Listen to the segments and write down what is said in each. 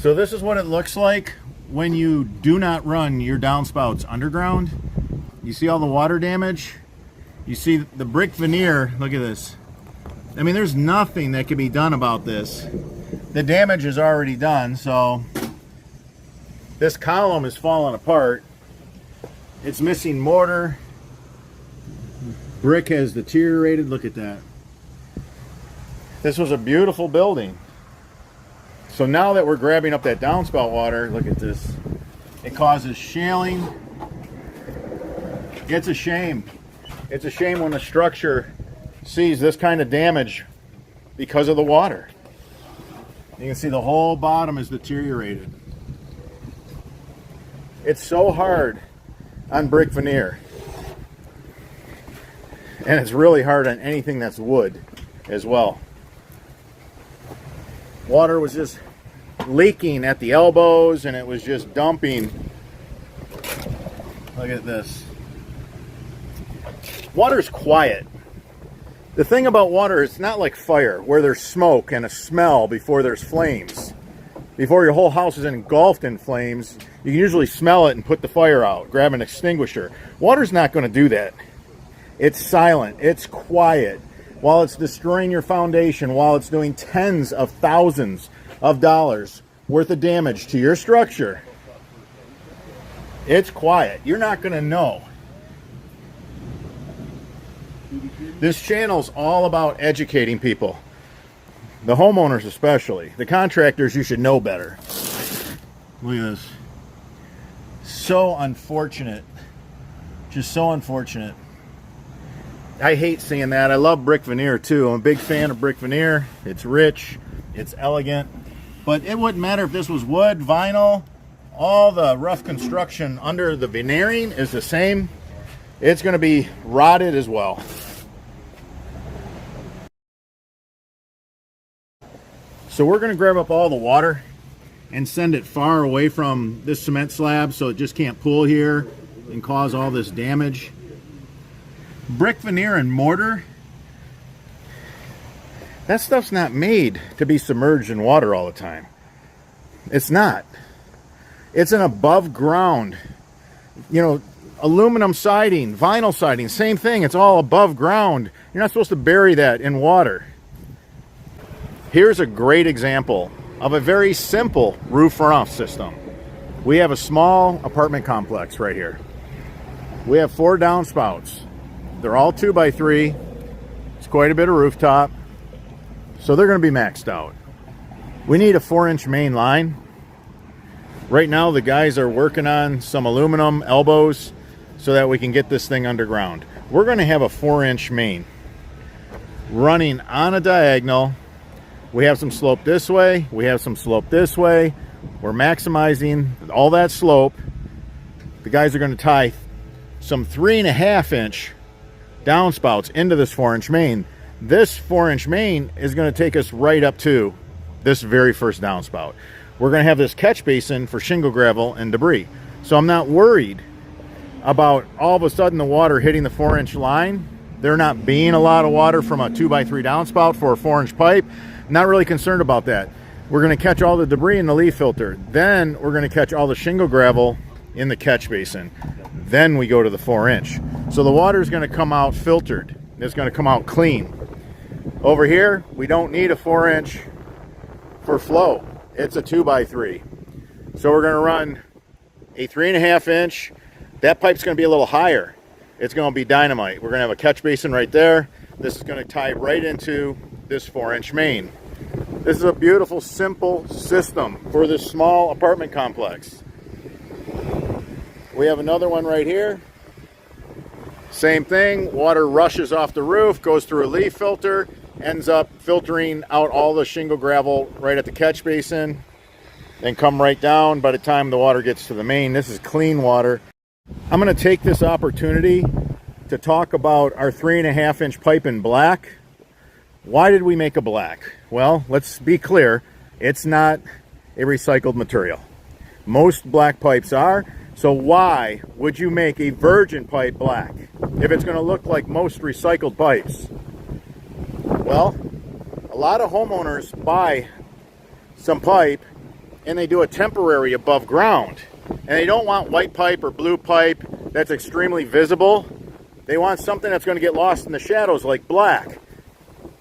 So this is what it looks like when you do not run your downspouts underground. You see all the water damage? You see the brick veneer, look at this. I mean, there's nothing that can be done about this. The damage is already done, so this column is falling apart. It's missing mortar. Brick has deteriorated, look at that. This was a beautiful building. So now that we're grabbing up that downspout water, look at this. It causes shaling. It's a shame. It's a shame when a structure sees this kind of damage because of the water. You can see the whole bottom is deteriorated. It's so hard on brick veneer. And it's really hard on anything that's wood as well. Water was just leaking at the elbows and it was just dumping. Look at this. Water's quiet. The thing about water, it's not like fire where there's smoke and a smell before there's flames. Before your whole house is engulfed in flames, you can usually smell it and put the fire out, grab an extinguisher. Water's not going to do that. It's silent, it's quiet. While it's destroying your foundation, while it's doing tens of thousands of dollars worth of damage to your structure, it's quiet. You're not going to know. This channel's all about educating people. The homeowners especially. The contractors, you should know better. Look at this. So unfortunate. Just so unfortunate. I hate seeing that. I love brick veneer too. I'm a big fan of brick veneer. It's rich, it's elegant. But it wouldn't matter if this was wood, vinyl, all the rough construction under the veneering is the same. It's going to be rotted as well. So we're going to grab up all the water and send it far away from this cement slab so it just can't pool here and cause all this damage. Brick veneer and mortar, that stuff's not made to be submerged in water all the time. It's not. It's an above ground, you know, aluminum siding, vinyl siding, same thing. It's all above ground. You're not supposed to bury that in water. Here's a great example of a very simple roof runoff system. We have a small apartment complex right here. We have 4 downspouts. They're all 2x3. It's quite a bit of rooftop. So they're going to be maxed out. We need a 4-inch main line. Right now the guys are working on some aluminum elbows so that we can get this thing underground. We're going to have a 4-inch main running on a diagonal. We have some slope this way. We have some slope this way. We're maximizing all that slope. The guys are going to tie some 3.5-inch downspouts into this 4-inch main. This 4-inch main is going to take us right up to this very first downspout. We're going to have this catch basin for shingle, gravel, and debris. So I'm not worried about all of a sudden the water hitting the 4-inch line. There not being a lot of water from a 2x3 downspout for a 4-inch pipe. Not really concerned about that. We're going to catch all the debris in the leaf filter. Then we're going to catch all the shingle gravel in the catch basin. Then we go to the 4-inch. So the water is going to come out filtered. It's going to come out clean. Over here, we don't need a 4-inch for flow. It's a 2x3. So we're going to run a 3.5-inch. That pipe's going to be a little higher. It's going to be dynamite. We're going to have a catch basin right there. This is going to tie right into this 4-inch main. This is a beautiful, simple system for this small apartment complex. We have another one right here. Same thing. Water rushes off the roof, goes through a leaf filter, ends up filtering out all the shingle gravel right at the catch basin, then come right down by the time the water gets to the main. This is clean water. I'm going to take this opportunity to talk about our 3.5-inch pipe in black. Why did we make a black? Well, let's be clear. It's not a recycled material. Most black pipes are. So why would you make a virgin pipe black if it's going to look like most recycled pipes? Well, a lot of homeowners buy some pipe and they do a temporary above ground. And they don't want white pipe or blue pipe that's extremely visible. They want something that's going to get lost in the shadows like black.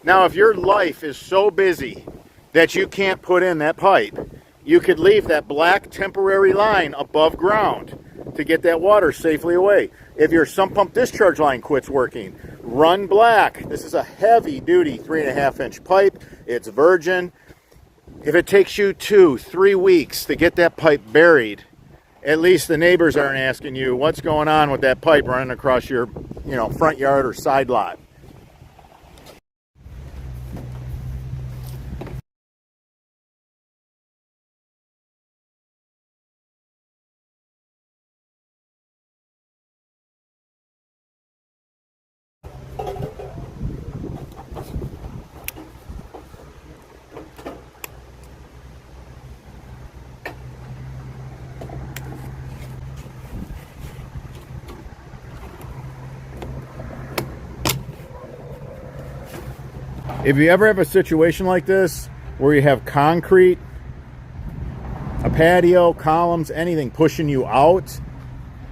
Now, if your life is so busy that you can't put in that pipe, you could leave that black temporary line above ground to get that water safely away. If your sump pump discharge line quits working, run black. This is a heavy duty 3.5 inch pipe. It's virgin. If it takes you 2-3 weeks to get that pipe buried, at least the neighbors aren't asking you what's going on with that pipe running across your, front yard or side lot. If you ever have a situation like this where you have concrete, a patio, columns, anything pushing you out,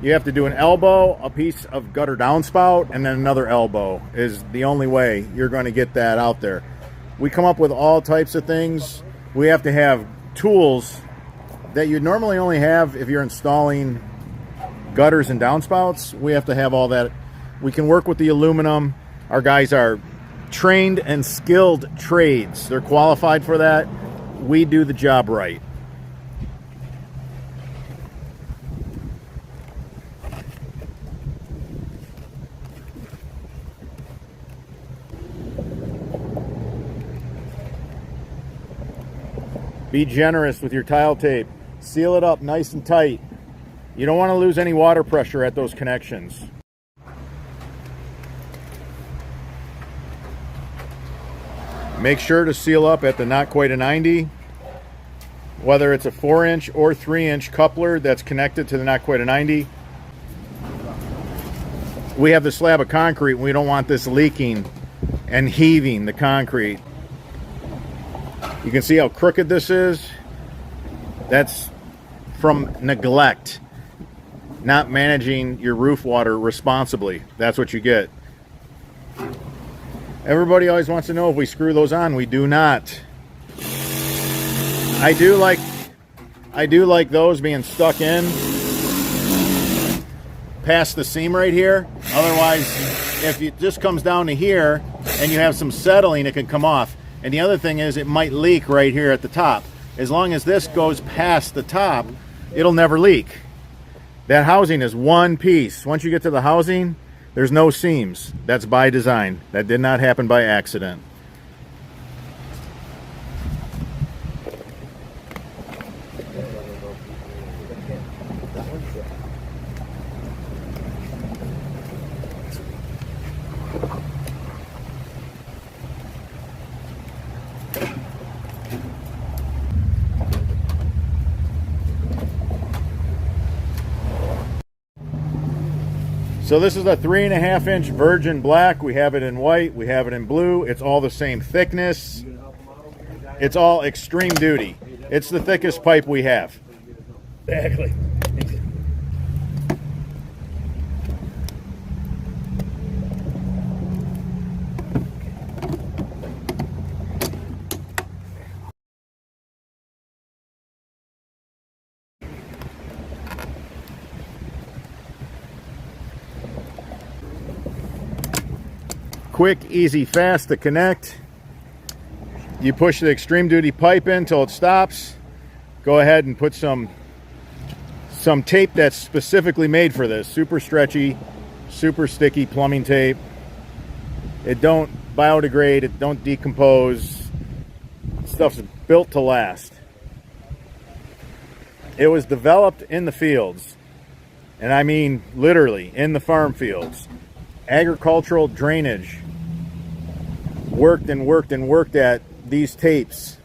you have to do an elbow, a piece of gutter downspout, and then another elbow is the only way you're going to get that out there. We come up with all types of things. We have to have tools that you normally only have if you're installing gutters and downspouts. We have to have all that. We can work with the aluminum. Our guys are trained and skilled trades. They're qualified for that. We do the job right. Be generous with your tile tape. Seal it up nice and tight. You don't want to lose any water pressure at those connections. Make sure to seal up at the not quite a 90, whether it's a 4-inch or 3-inch coupler that's connected to the not quite a 90. We have the slab of concrete and we don't want this leaking and heaving the concrete. You can see how crooked this is. That's from neglect, not managing your roof water responsibly. That's what you get. Everybody always wants to know if we screw those on. We do not. I do like those being stuck in past the seam right here. Otherwise, if it just comes down to here and you have some settling, it can come off. And the other thing is it might leak right here at the top. As long as this goes past the top, it'll never leak. That housing is one piece. Once you get to the housing, there's no seams. That's by design. That did not happen by accident. So this is a 3.5 inch virgin black. We have it in white, we have it in blue. It's all the same thickness. It's all extreme duty. It's the thickest pipe we have. Exactly. Quick, easy, fast to connect. You push the extreme duty pipe in until it stops. Go ahead and put some tape that's specifically made for this. Super stretchy, super sticky plumbing tape. It don't biodegrade, it don't decompose. Stuff's built to last. It was developed in the fields, and I mean literally in the farm fields. Agricultural drainage worked and worked and worked at these tapes.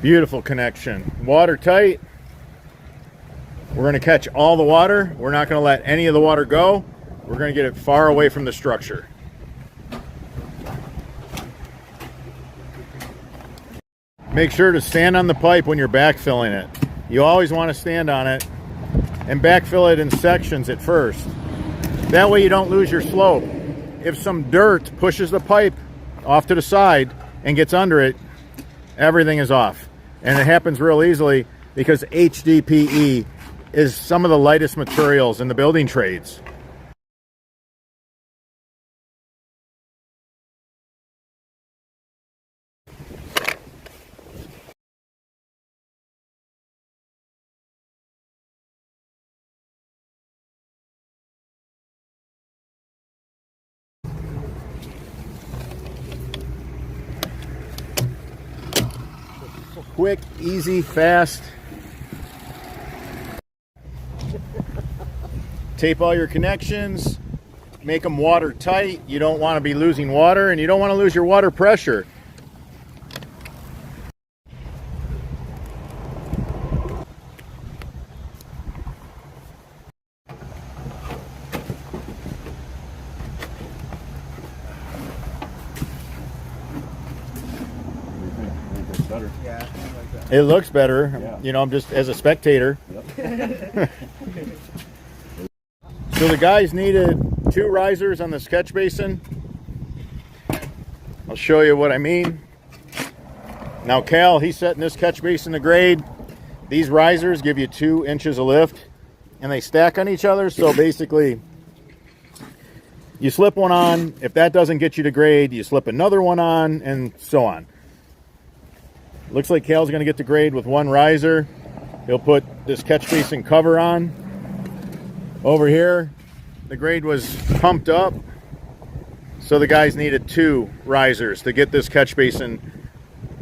Beautiful connection. Watertight. We're going to catch all the water. We're not going to let any of the water go. We're going to get it far away from the structure. Make sure to stand on the pipe when you're backfilling it. You always want to stand on it and backfill it in sections at first. That way you don't lose your slope. If some dirt pushes the pipe off to the side and gets under it, everything is off. And it happens real easily because HDPE is some of the lightest materials in the building trades. Quick, easy, fast. Tape all your connections. Make them watertight. You don't want to be losing water, and you don't want to lose your water pressure. Better. Yeah, I like that. It looks better. Yeah. You know, I'm just as a spectator. Yep. So the guys needed 2 risers on this catch basin. I'll show you what I mean. Now Cal, he's setting this catch basin to grade. These risers give you 2 inches of lift, and they stack on each other. So basically, you slip one on. If that doesn't get you to grade, you slip another one on, and so on. Looks like Cal's going to get to grade with 1 riser. He'll put this catch basin cover on. Over here, the grade was pumped up, so the guys needed 2 risers to get this catch basin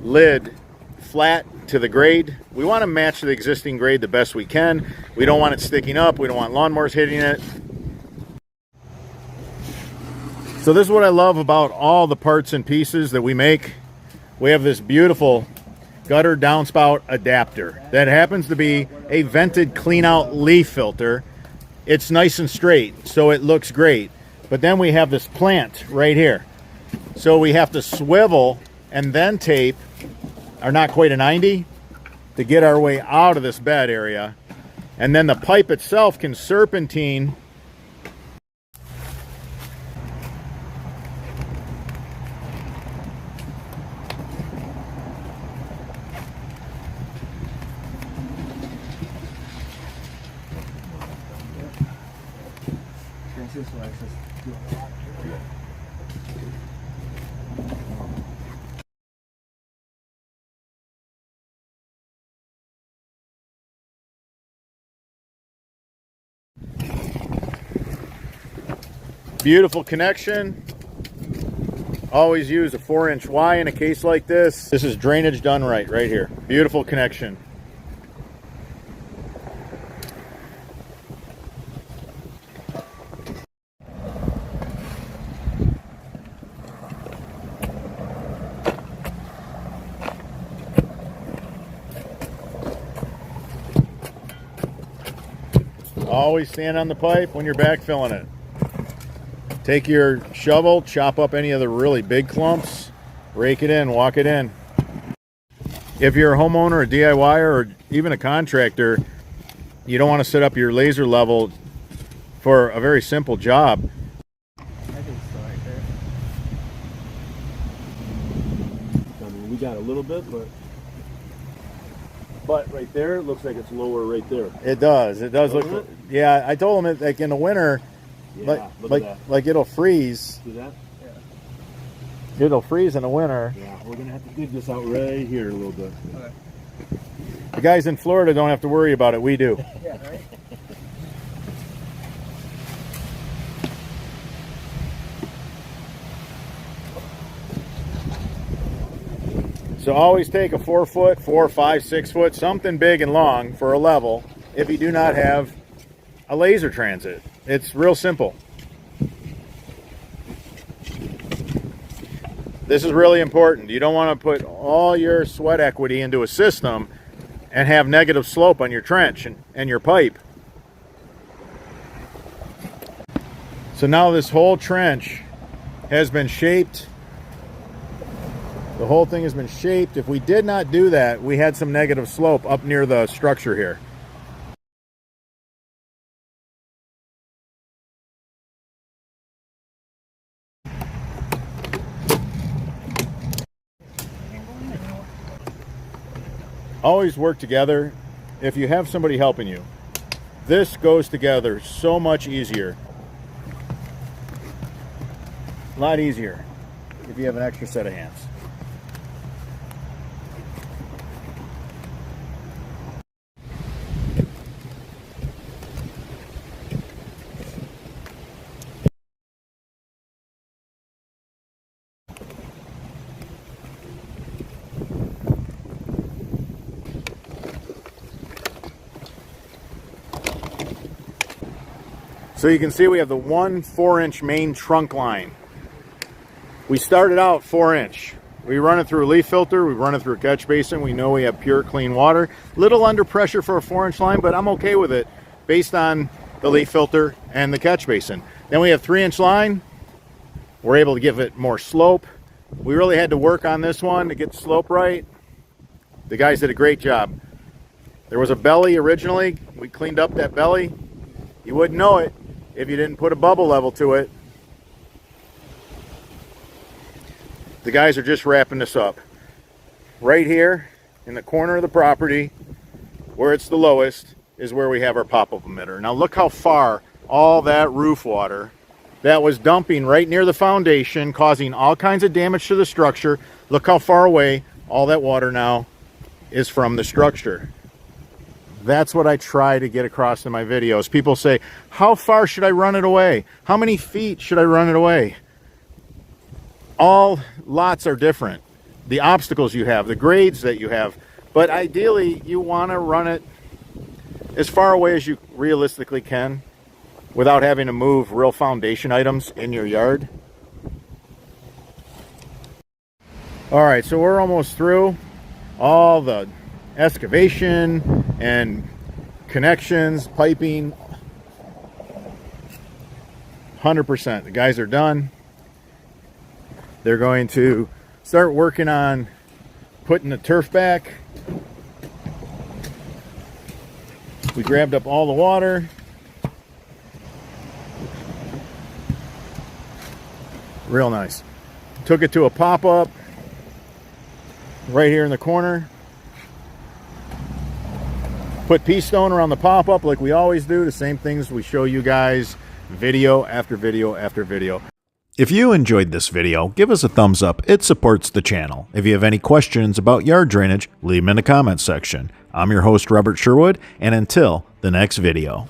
lid flat to the grade. We want to match the existing grade the best we can. We don't want it sticking up. We don't want lawnmowers hitting it. So this is what I love about all the parts and pieces that we make. We have this beautiful gutter downspout adapter that happens to be a vented clean out leaf filter. It's nice and straight, so it looks great. But then we have this plant right here. So we have to swivel and then tape, or not quite a 90, to get our way out of this bed area. And then the pipe itself can serpentine beautiful connection. Always use a 4-inch Y in a case like this. This is drainage done right here. Beautiful connection. Always stand on the pipe when you're backfilling it. Take your shovel, chop up any of the really big clumps, rake it in, walk it in. If you're a homeowner, a DIYer, or even a contractor, you don't want to set up your laser level for a very simple job. I think so, right there. I mean, we got a little bit, but right there, it looks like it's lower right there. It does. It does look. Yeah, I told him like in the winter, Yeah, like it'll freeze. See that? Yeah. It'll freeze in the winter. Yeah, we're gonna have to dig this out right here a little bit. Okay. The guys in Florida don't have to worry about it. We do. Yeah, right? So always take a 4 foot, 4, 5, 6 foot, something big and long for a level if you do not have a laser transit. It's real simple. This is really important. You don't want to put all your sweat equity into a system and have negative slope on your trench and your pipe. So now this whole trench has been shaped. The whole thing has been shaped. If we did not do that, we had some negative slope up near the structure here. Always work together if you have somebody helping you. This goes together so much easier. A lot easier if you have an extra set of hands. So you can see we have the 1 4-inch main trunk line. We started out 4-inch. We run it through a leaf filter, we run it through a catch basin. We know we have pure, clean water. Little under pressure for a 4-inch line, but I'm okay with it based on the leaf filter and the catch basin. Then we have 3-inch line. We're able to give it more slope. We really had to work on this one to get the slope right. The guys did a great job. There was a belly originally. We cleaned up that belly. You wouldn't know it if you didn't put a bubble level to it. The guys are just wrapping this up. Right here in the corner of the property, where it's the lowest, is where we have our pop-up emitter. Now look how far all that roof water that was dumping right near the foundation, causing all kinds of damage to the structure. Look how far away all that water now is from the structure. That's what I try to get across in my videos. People say, how far should I run it away? How many feet should I run it away? All lots are different. The obstacles you have, the grades that you have. But ideally, you want to run it as far away as you realistically can without having to move real foundation items in your yard. All right, so we're almost through all the excavation and connections, piping. 100%. The guys are done. They're going to start working on putting the turf back. We grabbed up all the water. Real nice. Took it to a pop-up right here in the corner. Put pea stone around the pop-up like we always do. The same things we show you guys video after video after video. If you enjoyed this video, give us a thumbs up. It supports the channel. If you have any questions about yard drainage, leave them in the comments section. I'm your host, Robert Sherwood, and until the next video.